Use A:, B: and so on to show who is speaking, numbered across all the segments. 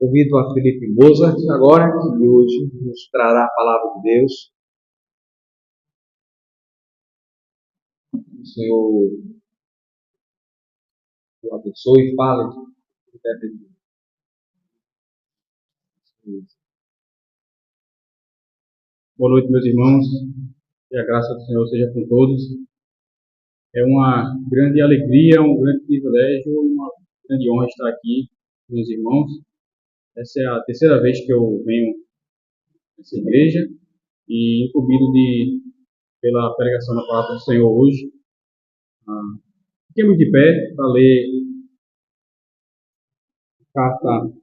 A: Convido a Felipe Moza agora, que hoje nos trará a palavra de Deus. O Senhor o abençoe e fale.
B: Boa noite, meus irmãos. Que a graça do Senhor seja com todos. É uma grande alegria, um grande privilégio, uma grande honra estar aqui com os irmãos. Essa é a terceira vez que eu venho nessa igreja e incumbido pela pregação da palavra do Senhor hoje. Fiquemos de pé para ler a carta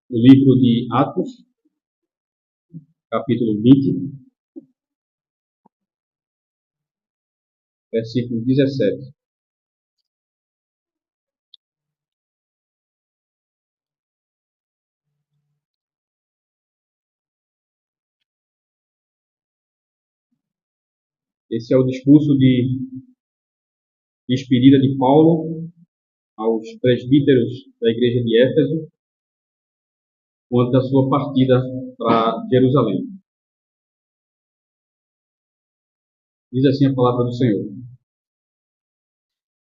B: do livro de Atos, capítulo 20, versículo 17. Esse é o discurso de despedida de Paulo aos presbíteros da igreja de Éfeso, quanto à sua partida para Jerusalém. Diz assim a palavra do Senhor.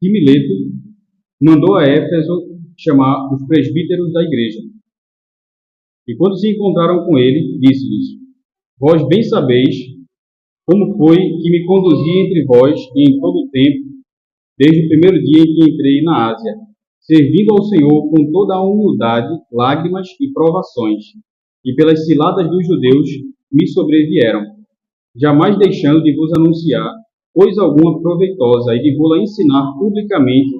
B: E Mileto mandou a Éfeso chamar os presbíteros da igreja. E quando se encontraram com ele, disse-lhes: Vós bem sabeis como foi que me conduzi entre vós em todo o tempo, desde o primeiro dia em que entrei na Ásia, servindo ao Senhor com toda a humildade, lágrimas e provações, e pelas ciladas dos judeus me sobrevieram, jamais deixando de vos anunciar coisa alguma proveitosa e de vos ensinar publicamente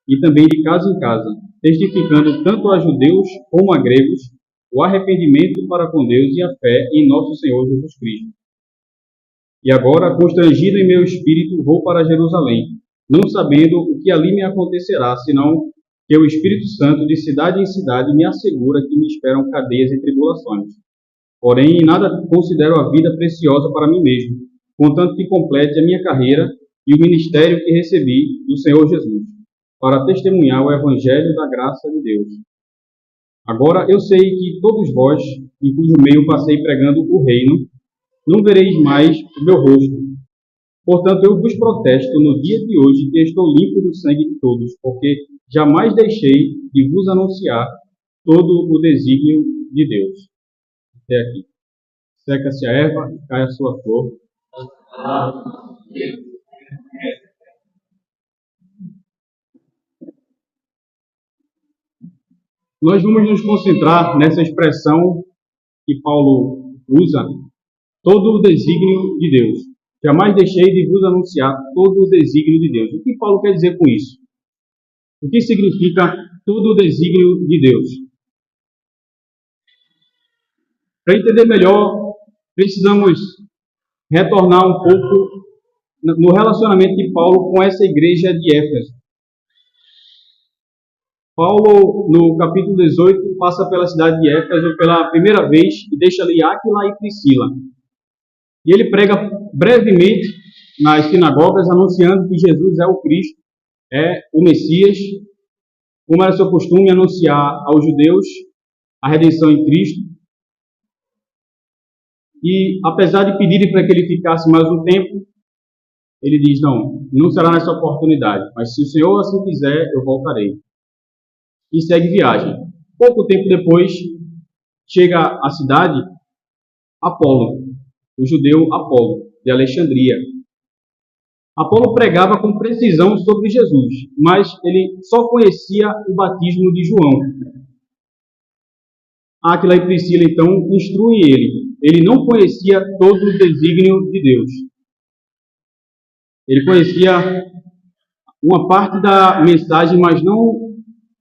B: e também de casa em casa, testificando tanto a judeus como a gregos o arrependimento para com Deus e a fé em nosso Senhor Jesus Cristo. E agora, constrangido em meu espírito, vou para Jerusalém, não sabendo o que ali me acontecerá, senão que o Espírito Santo, de cidade em cidade, me assegura que me esperam cadeias e tribulações. Porém, em nada considero a vida preciosa para mim mesmo, contanto que complete a minha carreira e o ministério que recebi do Senhor Jesus, para testemunhar o Evangelho da graça de Deus. Agora eu sei que todos vós, em cujo meio passei pregando o reino, não vereis mais o meu rosto. Portanto, eu vos protesto no dia de hoje que estou limpo do sangue de todos, porque jamais deixei de vos anunciar todo o desígnio de Deus. Até aqui. Seca-se a erva e cai a sua flor. Nós vamos nos concentrar nessa expressão que Paulo usa, todo o desígnio de Deus. Jamais deixei de vos anunciar todo o desígnio de Deus. O que Paulo quer dizer com isso? O que significa todo o desígnio de Deus? Para entender melhor, precisamos retornar um pouco no relacionamento de Paulo com essa igreja de Éfeso. Paulo, no capítulo 18, passa pela cidade de Éfeso pela primeira vez e deixa ali Áquila e Priscila. E ele prega brevemente nas sinagogas, anunciando que Jesus é o Cristo, é o Messias, como era seu costume anunciar aos judeus a redenção em Cristo. E apesar de pedirem para que ele ficasse mais um tempo, ele diz: não será nessa oportunidade, mas se o Senhor assim quiser, eu voltarei. E segue viagem. Pouco tempo depois, chega à cidade Apolo, o judeu Apolo, de Alexandria. Apolo pregava com precisão sobre Jesus, mas ele só conhecia o batismo de João. Áquila e Priscila, então, instruem ele. Ele não conhecia todo o desígnio de Deus. Ele conhecia uma parte da mensagem, mas não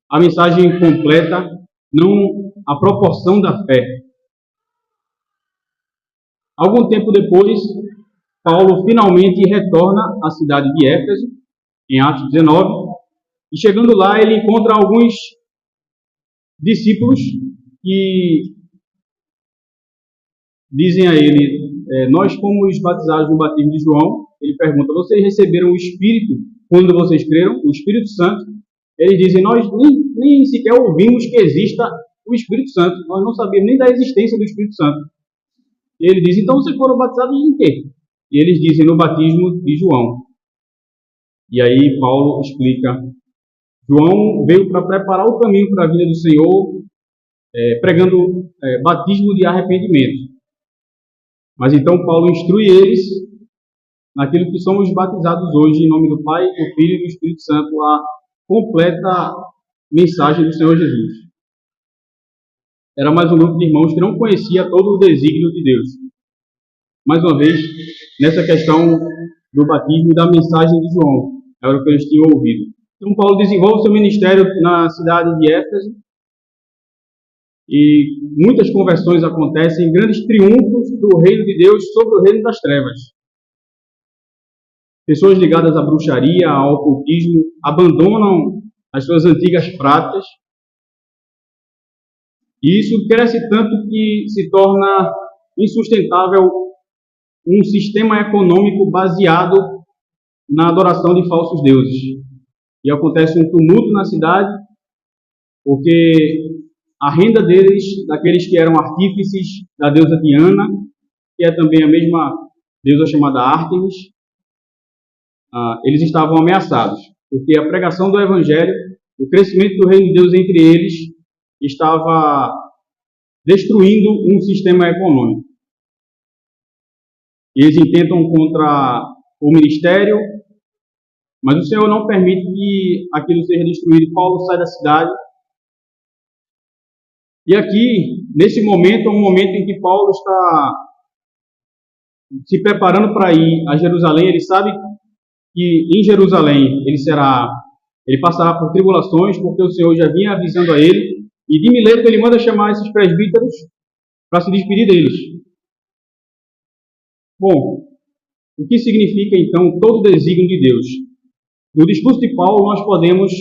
B: a mensagem completa, não a proporção da fé. Algum tempo depois, Paulo finalmente retorna à cidade de Éfeso, em Atos 19, e chegando lá ele encontra alguns discípulos que dizem a ele: nós fomos batizados no batismo de João. Ele pergunta: vocês receberam o Espírito quando vocês creram? O Espírito Santo? Eles dizem: nós nem sequer ouvimos que exista o Espírito Santo. Nós não sabíamos nem da existência do Espírito Santo. E ele diz, então vocês foram batizados em quê? E eles dizem, no batismo de João. E aí Paulo explica, João veio para preparar o caminho para a vinda do Senhor, pregando batismo de arrependimento. Mas então Paulo instrui eles naquilo que somos batizados hoje, em nome do Pai, do Filho e do Espírito Santo, a completa mensagem do Senhor Jesus. Era mais um grupo de irmãos que não conhecia todo o desígnio de Deus. Mais uma vez, nessa questão do batismo e da mensagem de João, era o que eles tinham ouvido. Então Paulo desenvolve seu ministério na cidade de Éfeso, e muitas conversões acontecem, grandes triunfos do reino de Deus sobre o reino das trevas. Pessoas ligadas à bruxaria, ao ocultismo, abandonam as suas antigas práticas. E isso cresce tanto que se torna insustentável um sistema econômico baseado na adoração de falsos deuses. E acontece um tumulto na cidade, porque a renda deles, daqueles que eram artífices da deusa Diana, que é também a mesma deusa chamada Ártemis, eles estavam ameaçados, porque a pregação do Evangelho, o crescimento do reino de Deus entre eles, estava destruindo um sistema econômico. Eles intentam contra o ministério, mas o Senhor não permite que aquilo seja destruído. Paulo sai da cidade. E aqui, nesse momento, é um momento em que Paulo está se preparando para ir a Jerusalém. Ele sabe que em Jerusalém ele passará por tribulações, porque o Senhor já vinha avisando a ele. E de Mileto ele manda chamar esses presbíteros para se despedir deles. Bom, o que significa então todo o desígnio de Deus? No discurso de Paulo nós podemos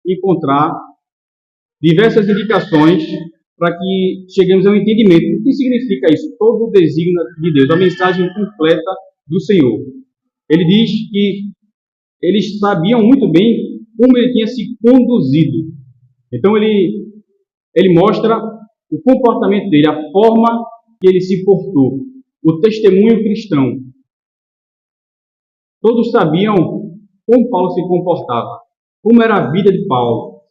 B: encontrar diversas indicações para que cheguemos ao entendimento. O que significa isso? Todo o desígnio de Deus, a mensagem completa do Senhor. Ele diz que eles sabiam muito bem como ele tinha se conduzido. Então ele mostra o comportamento dele, a forma que ele se portou, o testemunho cristão. Todos sabiam como Paulo se comportava, como era a vida de Paulo,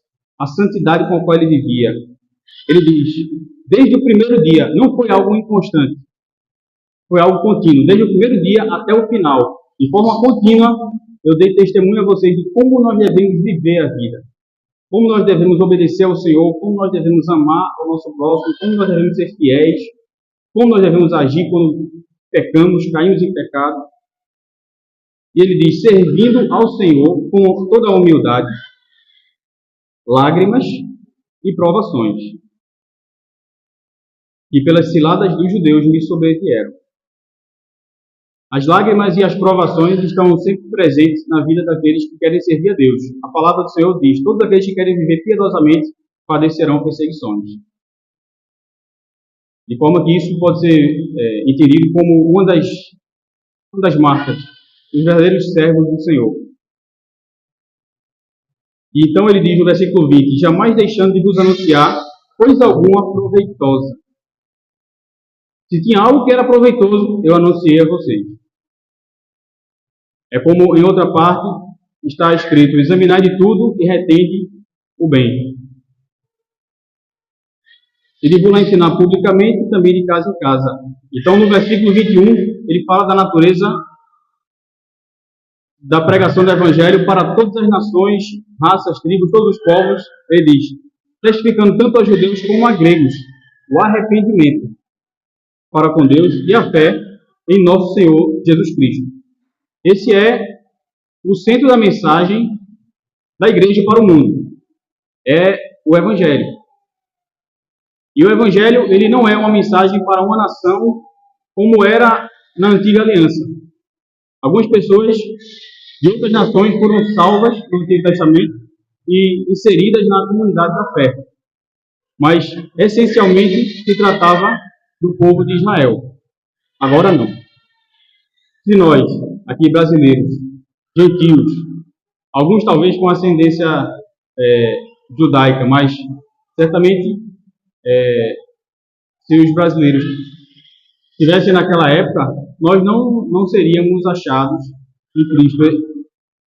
B: a santidade com a qual ele vivia. Ele diz, desde o primeiro dia, não foi algo inconstante, foi algo contínuo, desde o primeiro dia até o final. De forma contínua, eu dei testemunho a vocês de como nós devemos viver a vida, como nós devemos obedecer ao Senhor, como nós devemos amar o nosso próximo, como nós devemos ser fiéis, como nós devemos agir quando pecamos, caímos em pecado. E ele diz, servindo ao Senhor com toda a humildade, lágrimas e provações, que pelas ciladas dos judeus me sobrevieram. As lágrimas e as provações estão sempre presentes na vida daqueles que querem servir a Deus. A palavra do Senhor diz, todos aqueles que querem viver piedosamente padecerão perseguições. De forma que isso pode ser entendido como uma das marcas dos verdadeiros servos do Senhor. E então ele diz no versículo 20, jamais deixando de vos anunciar coisa alguma proveitosa. Se tinha algo que era proveitoso, eu anunciei a vocês. É como em outra parte está escrito, examinai de tudo e retende o bem. Ele vai lá ensinar publicamente e também de casa em casa. Então no versículo 21, ele fala da natureza da pregação do Evangelho para todas as nações, raças, tribos, todos os povos. Ele diz, testificando tanto a judeus como a gregos, o arrependimento para com Deus e a fé em nosso Senhor Jesus Cristo. Esse é o centro da mensagem da igreja para o mundo. É o Evangelho. E o Evangelho, ele não é uma mensagem para uma nação como era na antiga aliança. Algumas pessoas de outras nações foram salvas no Antigo Testamento e inseridas na comunidade da fé. Mas, essencialmente, se tratava do povo de Israel. Agora não. Se nós, aqui brasileiros, gentios, alguns talvez com ascendência judaica, mas certamente se os brasileiros estivessem naquela época, nós não seríamos achados em Cristo,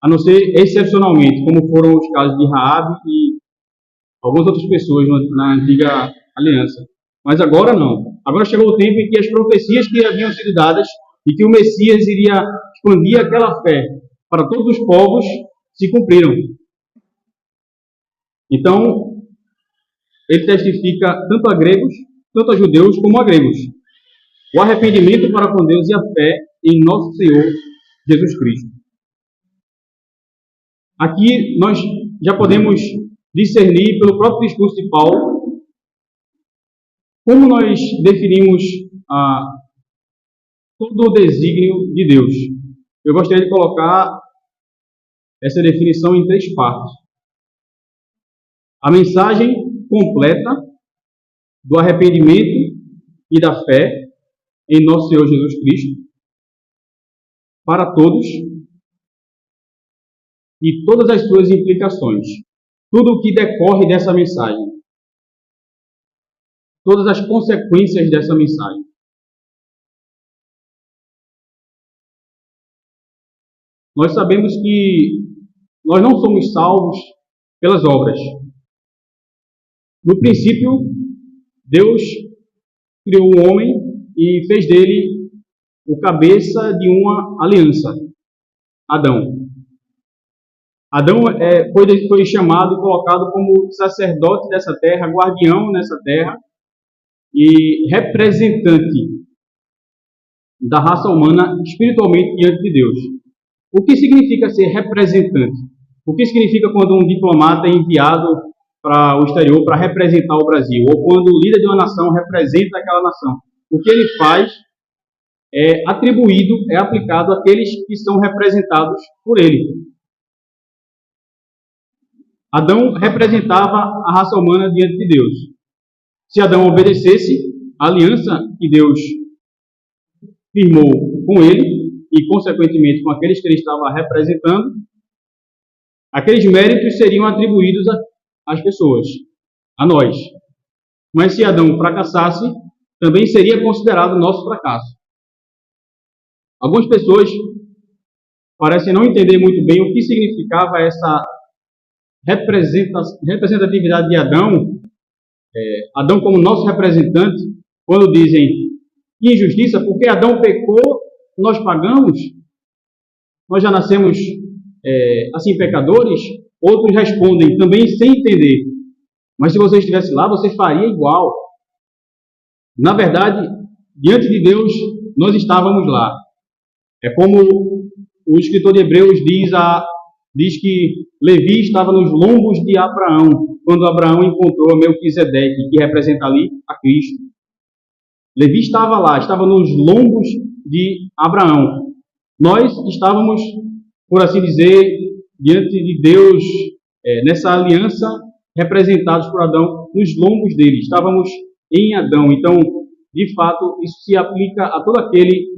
B: a não ser excepcionalmente, como foram os casos de Raabe e algumas outras pessoas na antiga aliança. Mas agora não. Agora chegou o tempo em que as profecias que haviam sido dadas e que o Messias iria expandir aquela fé para todos os povos se cumpriram. Então, ele testifica tanto a gregos, tanto a judeus como a gregos. O arrependimento para com Deus e a fé em nosso Senhor Jesus Cristo. Aqui nós já podemos discernir pelo próprio discurso de Paulo como nós definimos todo o desígnio de Deus. Eu gostaria de colocar essa definição em 3 partes. A mensagem completa do arrependimento e da fé em nosso Senhor Jesus Cristo para todos e todas as suas implicações. Tudo o que decorre dessa mensagem. Todas as consequências dessa mensagem. Nós sabemos que nós não somos salvos pelas obras. No princípio, Deus criou o homem e fez dele o cabeça de uma aliança, Adão. Adão foi chamado e colocado como sacerdote dessa terra, guardião nessa terra e representante da raça humana espiritualmente diante de Deus. O que significa ser representante? O que significa quando um diplomata é enviado para o exterior para representar o Brasil? Ou quando o líder de uma nação representa aquela nação? O que ele faz é atribuído, é aplicado àqueles que são representados por ele. Adão representava a raça humana diante de Deus. Se Adão obedecesse a aliança que Deus firmou com ele e, consequentemente, com aqueles que ele estava representando, aqueles méritos seriam atribuídos às pessoas, a nós. Mas se Adão fracassasse, também seria considerado nosso fracasso. Algumas pessoas parecem não entender muito bem o que significava essa representatividade de Adão, Adão como nosso representante, quando dizem injustiça, porque Adão pecou, nós pagamos, nós já nascemos assim pecadores. Outros respondem também sem entender, mas se você estivesse lá, você faria igual. Na verdade, diante de Deus, nós estávamos lá. É como o escritor de Hebreus diz que Levi estava nos lombos de Abraão, quando Abraão encontrou Melquisedeque, que representa ali a Cristo. Levi estava lá, estava nos lombos de Abraão. Nós estávamos, por assim dizer, diante de Deus, nessa aliança, representados por Adão, nos lombos dele. Estávamos em Adão. Então, de fato, isso se aplica a todo aquele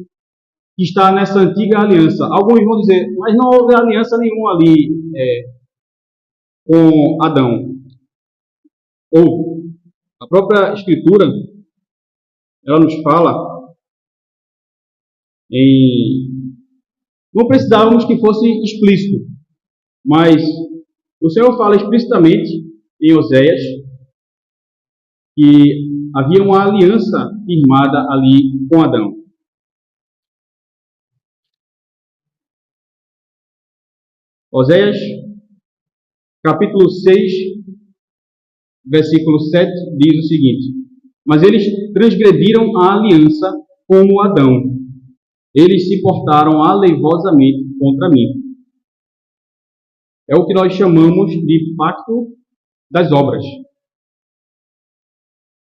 B: que está nessa antiga aliança. Alguns vão dizer, mas não houve aliança nenhuma ali com Adão. Ou a própria Escritura, ela nos fala não precisávamos que fosse explícito, mas o Senhor fala explicitamente em Oséias que havia uma aliança firmada ali com Adão. Oséias, capítulo 6, versículo 7, diz o seguinte: mas eles transgrediram a aliança como Adão. Eles se portaram aleivosamente contra mim. É o que nós chamamos de pacto das obras.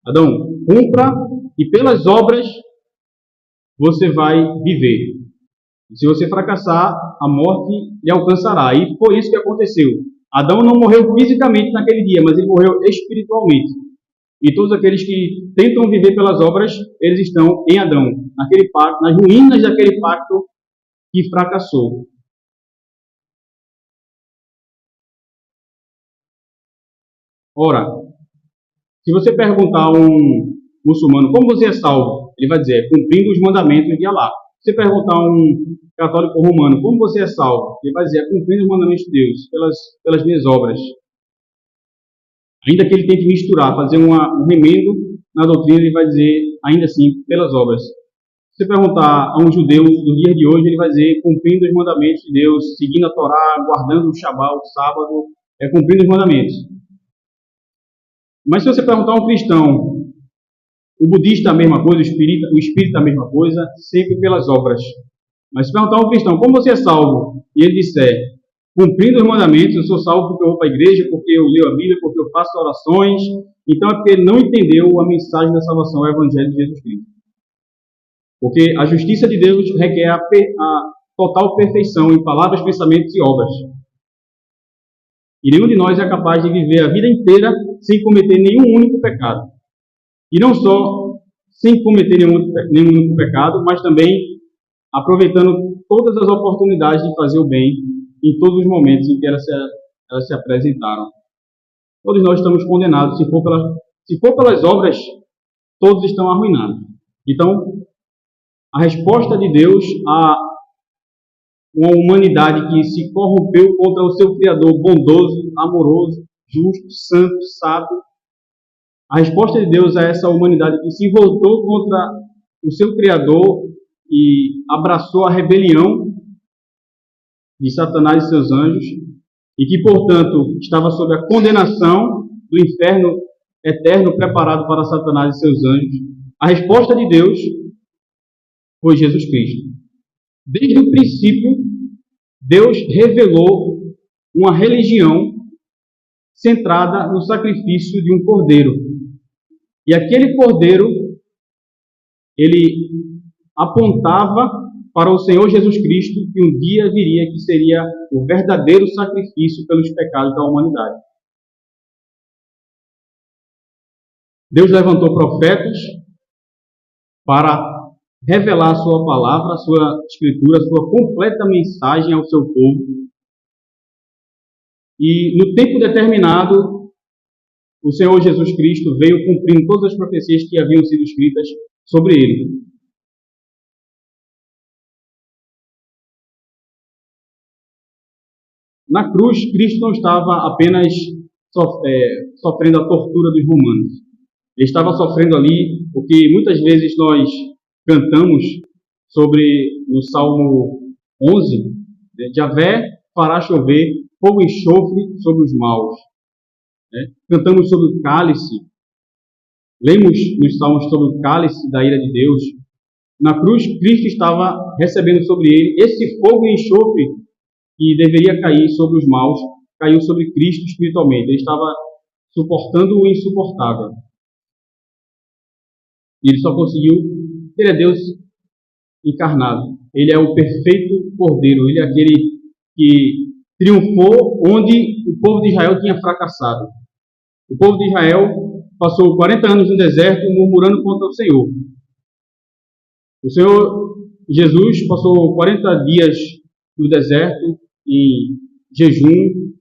B: Adão, cumpra e pelas obras você vai viver. E se você fracassar, a morte lhe alcançará. E foi isso que aconteceu. Adão não morreu fisicamente naquele dia, mas ele morreu espiritualmente. E todos aqueles que tentam viver pelas obras, eles estão em Adão, naquele pacto, nas ruínas daquele pacto que fracassou. Ora, Se você perguntar a um muçulmano como você é salvo, ele vai dizer, cumprindo os mandamentos de Alá. Se você perguntar a um católico romano como você é salvo, ele vai dizer, cumprindo os mandamentos de Deus, pelas minhas obras. Ainda que ele tente misturar, fazer um remendo na doutrina, ele vai dizer, ainda assim, pelas obras. Se você perguntar a um judeu do dia de hoje, ele vai dizer, cumprindo os mandamentos de Deus, seguindo a Torá, guardando o Shabat, o sábado, cumprindo os mandamentos. Mas se você perguntar a um cristão, o budista a mesma coisa, o espírita a mesma coisa, sempre pelas obras. Mas se perguntar a um cristão, como você é salvo? E ele disser, cumprindo os mandamentos, eu sou salvo porque eu vou para a igreja, porque eu leio a Bíblia, porque eu faço orações. Então é porque ele não entendeu a mensagem da salvação, o Evangelho de Jesus Cristo. Porque a justiça de Deus requer a total perfeição em palavras, pensamentos e obras. E nenhum de nós é capaz de viver a vida inteira sem cometer nenhum único pecado. E não só sem cometer nenhum único pecado, mas também aproveitando todas as oportunidades de fazer o bem em todos os momentos em que elas se apresentaram. Todos nós estamos condenados. Se for pelas obras, todos estão arruinados. Então, a resposta de Deus a uma humanidade que se corrompeu contra o seu Criador bondoso, amoroso, justo, santo, sábio. A resposta de Deus a essa humanidade que se voltou contra o seu Criador e abraçou a rebelião de Satanás e seus anjos, e que, portanto, estava sob a condenação do inferno eterno preparado para Satanás e seus anjos. A resposta de Deus foi Jesus Cristo. Desde o princípio, Deus revelou uma religião centrada no sacrifício de um cordeiro. E aquele cordeiro, ele apontava para o Senhor Jesus Cristo, que um dia viria, que seria o verdadeiro sacrifício pelos pecados da humanidade. Deus levantou profetas para revelar a sua palavra, a sua escritura, a sua completa mensagem ao seu povo. E no tempo determinado, o Senhor Jesus Cristo veio cumprindo todas as profecias que haviam sido escritas sobre ele. Na cruz, Cristo não estava apenas sofrendo a tortura dos romanos. Ele estava sofrendo ali o que muitas vezes nós cantamos sobre no Salmo 11, Javé fará chover fogo e enxofre sobre os maus. Cantamos sobre o cálice, lemos nos Salmos sobre o cálice da ira de Deus. Na cruz, Cristo estava recebendo sobre ele esse fogo e enxofre que deveria cair sobre os maus, caiu sobre Cristo espiritualmente. Ele estava suportando o insuportável. E ele só conseguiu. Ele é Deus encarnado. Ele é o perfeito Cordeiro. Ele é aquele que triunfou onde o povo de Israel tinha fracassado. O povo de Israel passou 40 anos no deserto murmurando contra o Senhor. O Senhor Jesus passou 40 dias no deserto em jejum,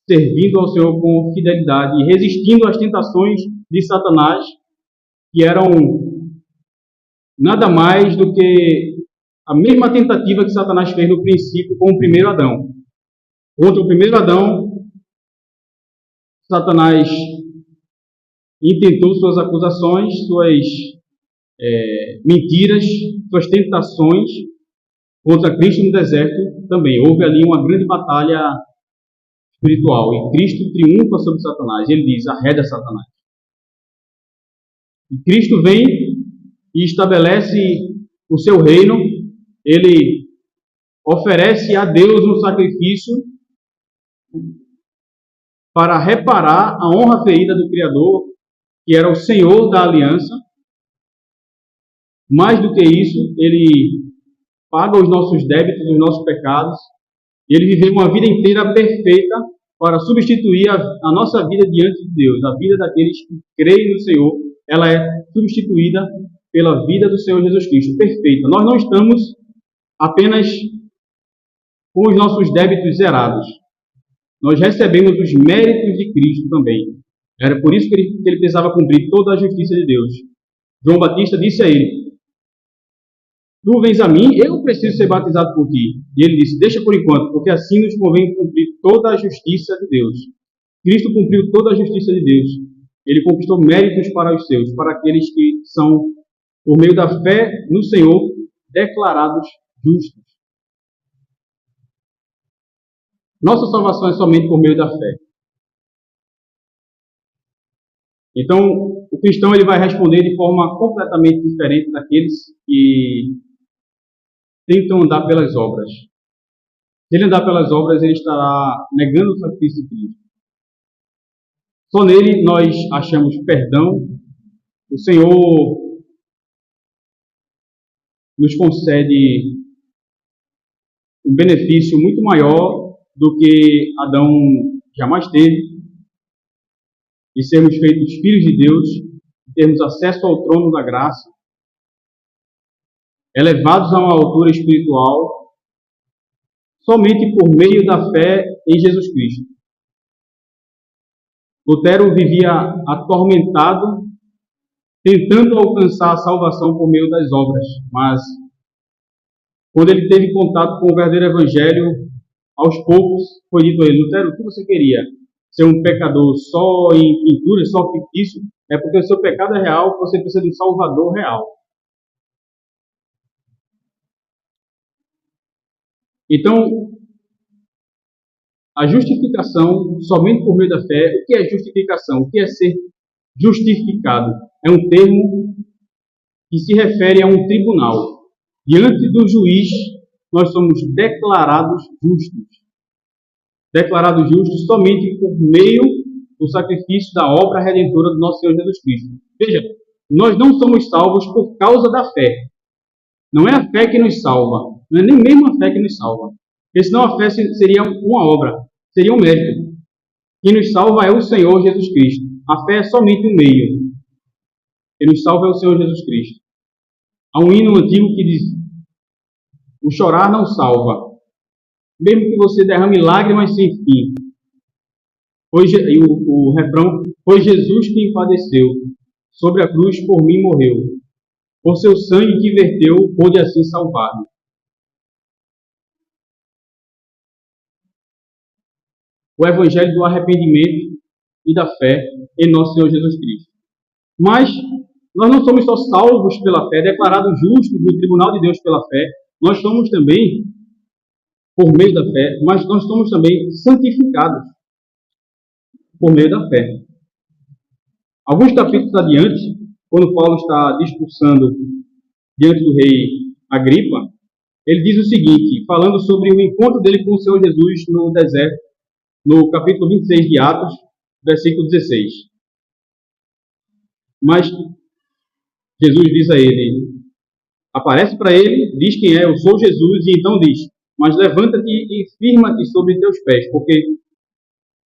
B: servindo ao Senhor com fidelidade e resistindo às tentações de Satanás, que eram nada mais do que a mesma tentativa que Satanás fez no princípio com o primeiro Adão. Contra o primeiro Adão, Satanás intentou suas acusações, suas mentiras, suas tentações contra Cristo no deserto também. Houve ali uma grande batalha espiritual e Cristo triunfa sobre Satanás. Ele diz, arreda Satanás. E Cristo vem e estabelece o seu reino. Ele oferece a Deus um sacrifício para reparar a honra ferida do Criador, que era o Senhor da aliança. Mais do que isso, ele paga os nossos débitos, os nossos pecados. Ele viveu uma vida inteira perfeita para substituir a nossa vida diante de Deus. A vida daqueles que creem no Senhor, ela é substituída pela vida do Senhor Jesus Cristo, perfeita. Nós não estamos apenas com os nossos débitos zerados. Nós recebemos os méritos de Cristo também. Era por isso que ele precisava cumprir toda a justiça de Deus. João Batista disse a ele: tu vens a mim, eu preciso ser batizado por ti. E ele disse: deixa por enquanto, porque assim nos convém cumprir toda a justiça de Deus. Cristo cumpriu toda a justiça de Deus. Ele conquistou méritos para os seus, para aqueles que são, por meio da fé no Senhor, declarados justos. Nossa salvação é somente por meio da fé. Então, o cristão ele vai responder de forma completamente diferente daqueles que tentam andar pelas obras. Se ele andar pelas obras, ele estará negando o sacrifício de Cristo. Só nele nós achamos perdão. O Senhor nos concede um benefício muito maior do que Adão jamais teve, de sermos feitos filhos de Deus, de termos acesso ao trono da graça, elevados a uma altura espiritual, somente por meio da fé em Jesus Cristo. Lutero vivia atormentado, tentando alcançar a salvação por meio das obras, mas quando ele teve contato com o verdadeiro evangelho, aos poucos foi dito a ele: Lutero, o que você queria? Ser um pecador só em pintura, só fictício? É porque o seu pecado é real, você precisa de um salvador real. Então, a justificação somente por meio da fé. O que é justificação? O que é ser justificado? É um termo que se refere a um tribunal. Diante do juiz, nós somos declarados justos. Declarados justos somente por meio do sacrifício da obra redentora do nosso Senhor Jesus Cristo. Veja, nós não somos salvos por causa da fé. Não é a fé que nos salva. Não é nem mesmo a fé que nos salva. Porque senão a fé seria uma obra, seria um mérito. Quem nos salva é o Senhor Jesus Cristo. A fé é somente um meio. Quem nos salva é o Senhor Jesus Cristo. Há um hino antigo que diz: o chorar não salva, mesmo que você derrame lágrimas sem fim. E o refrão: foi Jesus quem padeceu, sobre a cruz por mim morreu, por seu sangue que verteu, pôde assim salvar-me. O evangelho do arrependimento e da fé em nosso Senhor Jesus Cristo. Mas nós não somos só salvos pela fé, declarados justos no tribunal de Deus pela fé, nós somos também, por meio da fé, mas nós somos também santificados por meio da fé. Alguns capítulos adiante, quando Paulo está discursando diante do rei Agripa, ele diz o seguinte, falando sobre o encontro dele com o Senhor Jesus no deserto, no capítulo 26 de Atos, versículo 16. Mas Jesus diz a ele, aparece para ele, diz quem é: eu sou Jesus, e então diz: mas levanta-te e firma-te sobre teus pés, porque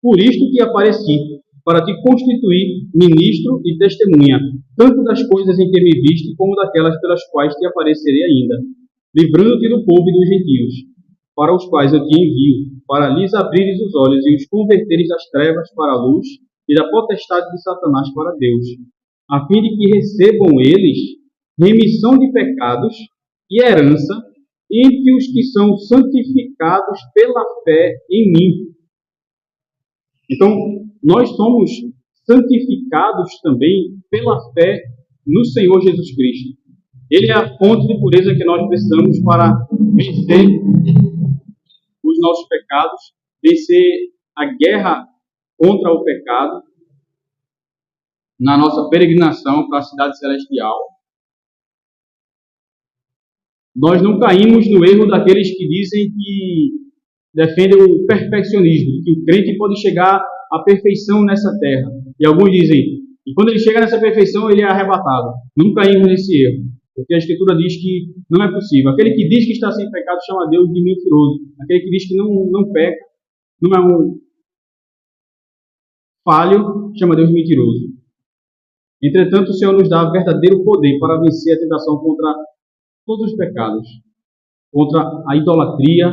B: por isto te apareci, para te constituir ministro e testemunha, tanto das coisas em que me viste, como daquelas pelas quais te aparecerei ainda, livrando-te do povo e dos gentios, para os quais eu te envio, para lhes abrires os olhos e os converteres das trevas para a luz e da potestade de Satanás para Deus, a fim de que recebam eles remissão de pecados e herança entre os que são santificados pela fé em mim. Então, nós somos santificados também pela fé no Senhor Jesus Cristo. Ele é a fonte de pureza que nós precisamos para vencer os nossos pecados, vencer a guerra contra o pecado na nossa peregrinação para a cidade celestial. Nós não caímos no erro daqueles que dizem que defendem o perfeccionismo, que o crente pode chegar à perfeição nessa terra. E alguns dizem, e quando ele chega nessa perfeição, ele é arrebatado. Não caímos nesse erro, porque a Escritura diz que não é possível. Aquele que diz que está sem pecado chama Deus de mentiroso. Aquele que diz que não peca, não é um falho, chama Deus de mentiroso. Entretanto, o Senhor nos dá verdadeiro poder para vencer a tentação contra todos os pecados, contra a idolatria,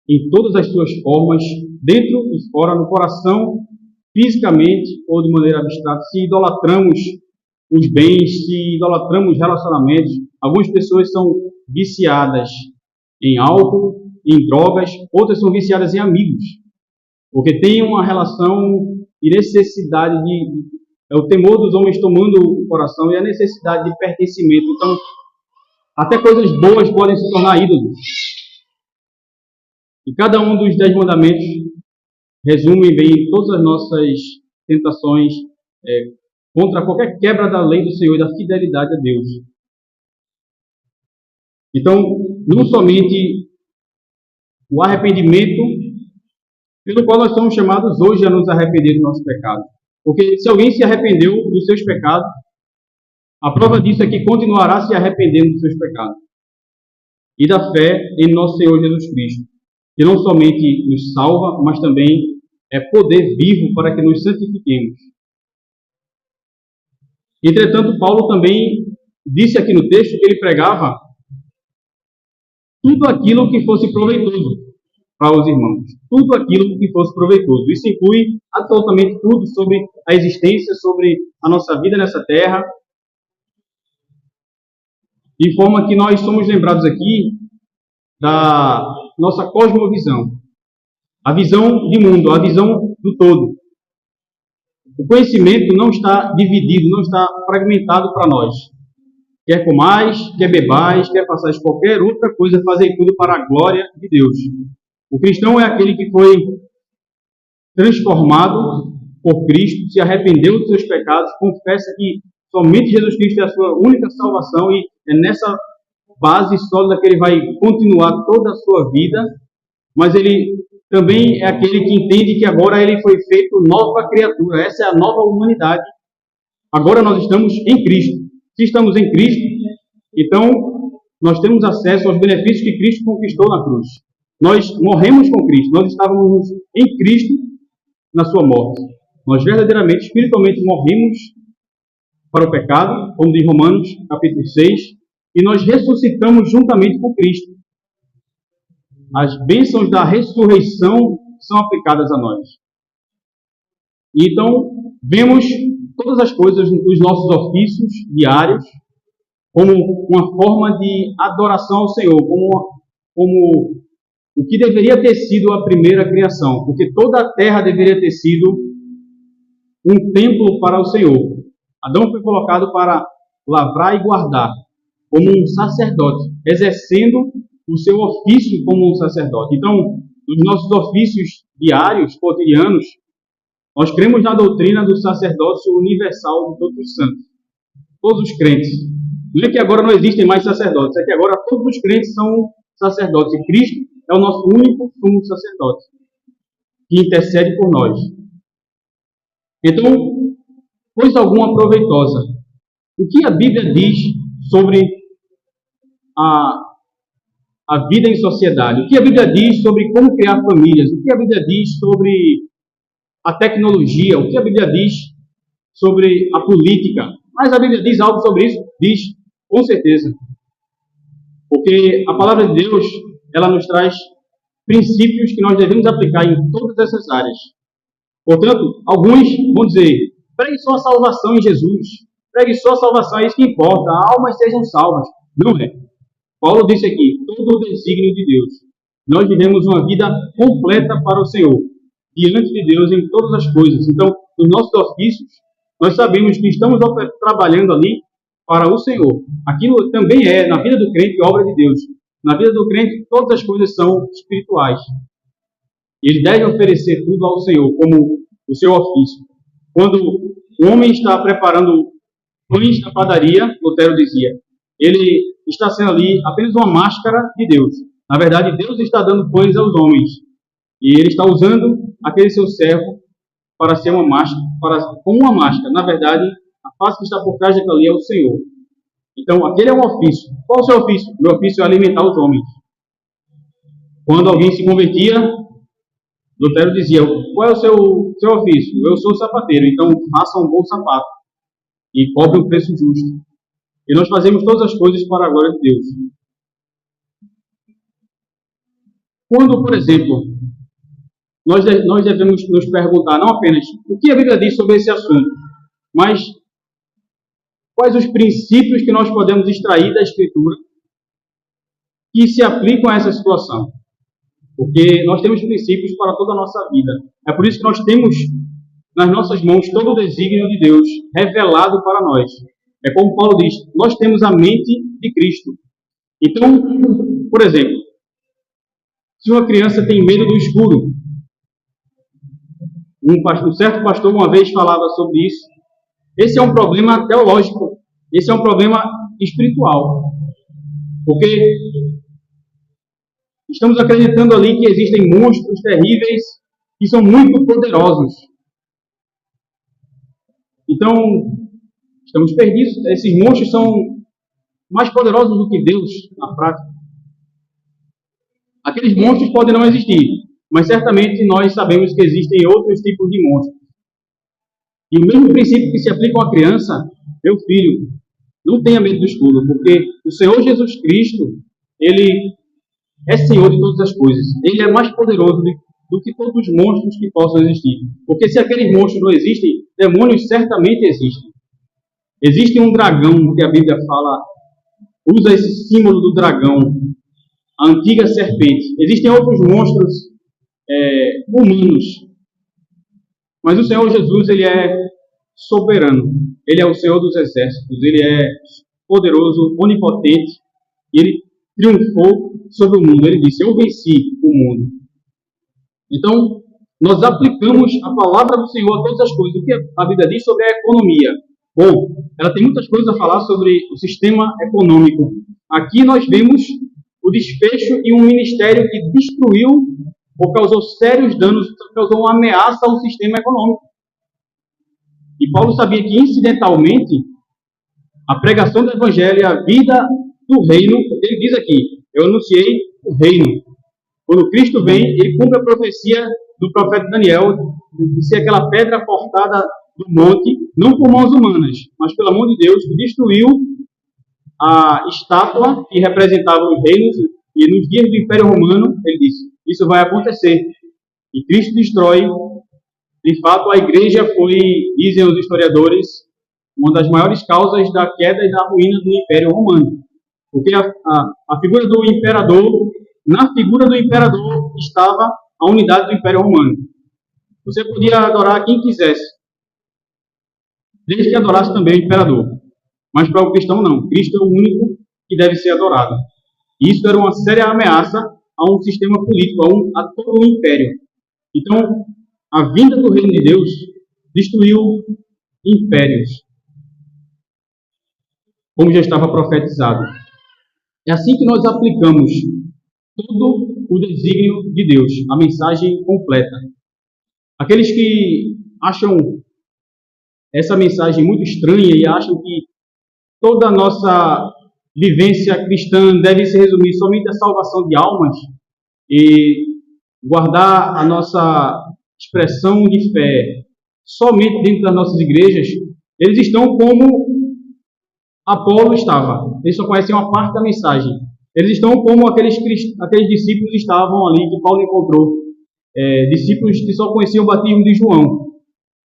B: em todas as suas formas, dentro e fora, no coração fisicamente ou de maneira abstrata, se idolatramos os bens, se idolatramos relacionamentos. Algumas pessoas são viciadas em álcool, em drogas, outras são viciadas em amigos, porque tem uma relação e necessidade de... É o temor dos homens tomando o coração e a necessidade de pertencimento. Então, até coisas boas podem se tornar ídolos. E cada um dos 10 mandamentos resume bem todas as nossas tentações contra qualquer quebra da lei do Senhor e da fidelidade a Deus. Então, não somente o arrependimento, pelo qual nós somos chamados hoje a nos arrepender do nosso pecado. Porque se alguém se arrependeu dos seus pecados, a prova disso é que continuará se arrependendo dos seus pecados. E da fé em nosso Senhor Jesus Cristo, que não somente nos salva, mas também é poder vivo para que nos santifiquemos. Entretanto, Paulo também disse aqui no texto que ele pregava tudo aquilo que fosse proveitoso para os irmãos. Tudo aquilo que fosse proveitoso. Isso inclui absolutamente tudo sobre a existência, sobre a nossa vida nessa terra. De forma que nós somos lembrados aqui da nossa cosmovisão. A visão de mundo, a visão do todo. O conhecimento não está dividido, não está fragmentado para nós. Quer comais, quer bebais, quer façais qualquer outra coisa, fazei tudo para a glória de Deus. O cristão é aquele que foi transformado por Cristo, se arrependeu dos seus pecados, confessa que somente Jesus Cristo é a sua única salvação e é nessa base sólida que ele vai continuar toda a sua vida, mas ele também é aquele que entende que agora ele foi feito nova criatura, essa é a nova humanidade. Agora nós estamos em Cristo. Se estamos em Cristo, então nós temos acesso aos benefícios que Cristo conquistou na cruz. Nós morremos com Cristo, nós estávamos em Cristo na sua morte. Nós verdadeiramente, espiritualmente morrimos para o pecado, como diz Romanos, capítulo 6, e nós ressuscitamos juntamente com Cristo. As bênçãos da ressurreição são aplicadas a nós. E então, vemos todas as coisas dos nossos ofícios diários como uma forma de adoração ao Senhor, como o que deveria ter sido a primeira criação, porque toda a terra deveria ter sido um templo para o Senhor. Adão foi colocado para lavrar e guardar, como um sacerdote, exercendo o seu ofício como um sacerdote. Então, nos nossos ofícios diários, cotidianos, nós cremos na doutrina do sacerdócio universal de todos os santos, todos os crentes. Não é que agora não existem mais sacerdotes, é que agora todos os crentes são sacerdotes, e Cristo é o nosso único sumo sacerdote, que intercede por nós. Então, coisa alguma proveitosa. O que a Bíblia diz sobre a vida em sociedade? O que a Bíblia diz sobre como criar famílias? O que a Bíblia diz sobre a tecnologia? O que a Bíblia diz sobre a política? Mas a Bíblia diz algo sobre isso? Diz, com certeza. Porque a palavra de Deus, ela nos traz princípios que nós devemos aplicar em todas essas áreas. Portanto, alguns vão dizer, pregue só a salvação em Jesus. Pregue só a salvação, é isso que importa. Almas sejam salvas. Não é. Paulo disse aqui, todo o desígnio de Deus. Nós vivemos uma vida completa para o Senhor, diante de Deus em todas as coisas. Então, nos nossos ofícios, nós sabemos que estamos trabalhando ali para o Senhor. Aquilo também é, na vida do crente, obra de Deus. Na vida do crente, todas as coisas são espirituais. Ele deve oferecer tudo ao Senhor, como o seu ofício. Quando o homem está preparando pães na padaria, Lutero dizia, ele está sendo ali apenas uma máscara de Deus. Na verdade, Deus está dando pães aos homens. E ele está usando aquele seu servo para ser uma máscara, como uma máscara. Na verdade, a face que está por trás daquilo ali é o Senhor. Então, aquele é um ofício. Qual é o seu ofício? O meu ofício é alimentar os homens. Quando alguém se convertia, Lutero dizia, qual é o seu ofício? Eu sou sapateiro, então faça um bom sapato e cobre um preço justo. E nós fazemos todas as coisas para a glória de Deus. Quando, por exemplo, nós devemos nos perguntar não apenas o que a Bíblia diz sobre esse assunto, mas quais os princípios que nós podemos extrair da Escritura que se aplicam a essa situação. Porque nós temos princípios para toda a nossa vida. É por isso que nós temos nas nossas mãos todo o desígnio de Deus revelado para nós. É como Paulo diz, nós temos a mente de Cristo. Então, por exemplo, se uma criança tem medo do escuro, um certo pastor uma vez falava sobre isso, esse é um problema teológico, esse é um problema espiritual. Porque estamos acreditando ali que existem monstros terríveis que são muito poderosos. Então, estamos perdidos. Esses monstros são mais poderosos do que Deus na prática. Aqueles monstros podem não existir, mas certamente nós sabemos que existem outros tipos de monstros. E o mesmo princípio que se aplica a uma criança, meu filho, não tenha medo do escuro, porque o Senhor Jesus Cristo, Ele é Senhor de todas as coisas. Ele é mais poderoso do que todos os monstros que possam existir. Porque se aqueles monstros não existem, demônios certamente existem. Existe um dragão que a Bíblia fala, usa esse símbolo do dragão, a antiga serpente. Existem outros monstros humanos. Mas o Senhor Jesus, Ele é soberano. Ele é o Senhor dos exércitos. Ele é poderoso, onipotente. E Ele triunfou sobre o mundo. Ele disse, eu venci o mundo. Então, nós aplicamos a palavra do Senhor a todas as coisas. O que a Bíblia diz sobre a economia? Bom, ela tem muitas coisas a falar sobre o sistema econômico. Aqui nós vemos o desfecho de um ministério que destruiu ou causou sérios danos, causou uma ameaça ao sistema econômico. E Paulo sabia que, incidentalmente, a pregação do Evangelho e a vida do reino, ele diz aqui, eu anunciei o reino. Quando Cristo vem, ele cumpre a profecia do profeta Daniel de ser aquela pedra cortada do monte, não por mãos humanas, mas pela mão de Deus, que destruiu a estátua que representava os reinos, e nos dias do Império Romano, ele disse, isso vai acontecer. E Cristo destrói. De fato, a igreja foi, dizem os historiadores, uma das maiores causas da queda e da ruína do Império Romano. Porque a figura do imperador, na figura do imperador estava a unidade do Império Romano. Você podia adorar quem quisesse, desde que adorasse também o imperador. Mas para o cristão não. Cristo é o único que deve ser adorado. E isso era uma séria ameaça a um sistema político, a todo o império. Então, a vinda do reino de Deus destruiu impérios, como já estava profetizado. É assim que nós aplicamos todo o desígnio de Deus, a mensagem completa. Aqueles que acham essa mensagem muito estranha e acham que toda a nossa vivência cristã deve se resumir somente à salvação de almas e guardar a nossa expressão de fé somente dentro das nossas igrejas, eles estão como Apolo estava. Eles só conhecem uma parte da mensagem. Eles estão como aqueles discípulos estavam ali que Paulo encontrou. Discípulos que só conheciam o batismo de João.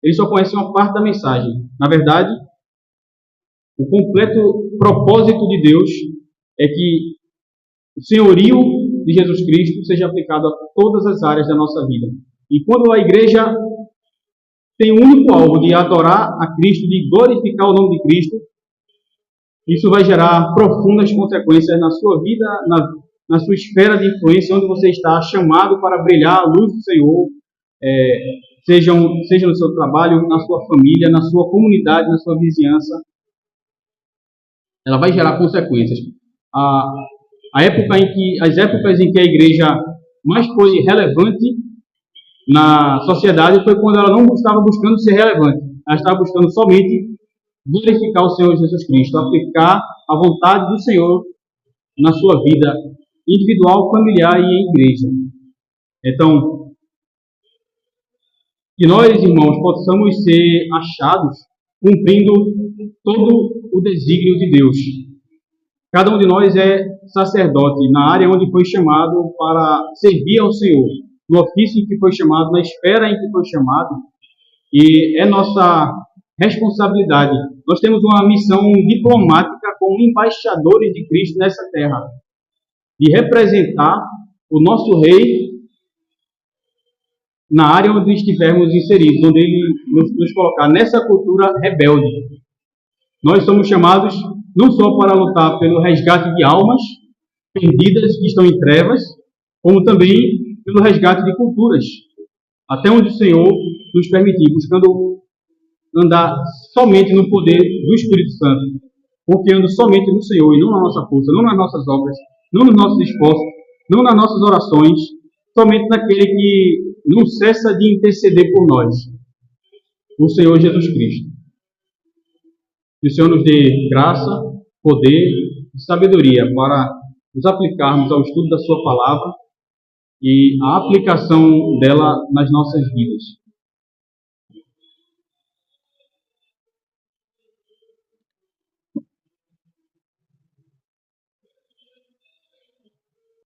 B: Eles só conhecem uma parte da mensagem. Na verdade, o completo propósito de Deus é que o senhorio de Jesus Cristo seja aplicado a todas as áreas da nossa vida. E quando a igreja tem o único alvo de adorar a Cristo, de glorificar o nome de Cristo, isso vai gerar profundas consequências na sua vida, na sua esfera de influência, onde você está chamado para brilhar a luz do Senhor, seja no seu trabalho, na sua família, na sua comunidade, na sua vizinhança. Ela vai gerar consequências. As épocas em que a igreja mais foi relevante na sociedade foi quando ela não estava buscando ser relevante. Ela estava buscando somente glorificar o Senhor Jesus Cristo, aplicar a vontade do Senhor na sua vida individual, familiar e em igreja. Então, que nós, irmãos, possamos ser achados cumprindo todo o desígnio de Deus. Cada um de nós é sacerdote na área onde foi chamado para servir ao Senhor. no ofício em que foi chamado, na esfera em que foi chamado, e é nossa responsabilidade. Nós temos uma missão diplomática como embaixadores de Cristo nessa terra, de representar o nosso Rei na área onde estivermos inseridos, onde Ele nos colocar nessa cultura rebelde. Nós somos chamados não só para lutar pelo resgate de almas perdidas que estão em trevas, como também pelo resgate de culturas, até onde o Senhor nos permitir, buscando andar somente no poder do Espírito Santo, confiando somente no Senhor e não na nossa força, não nas nossas obras, não nos nossos esforços, não nas nossas orações, somente naquele que não cessa de interceder por nós, o Senhor Jesus Cristo. Que o Senhor nos dê graça, poder e sabedoria para nos aplicarmos ao estudo da Sua palavra e a aplicação dela nas nossas vidas.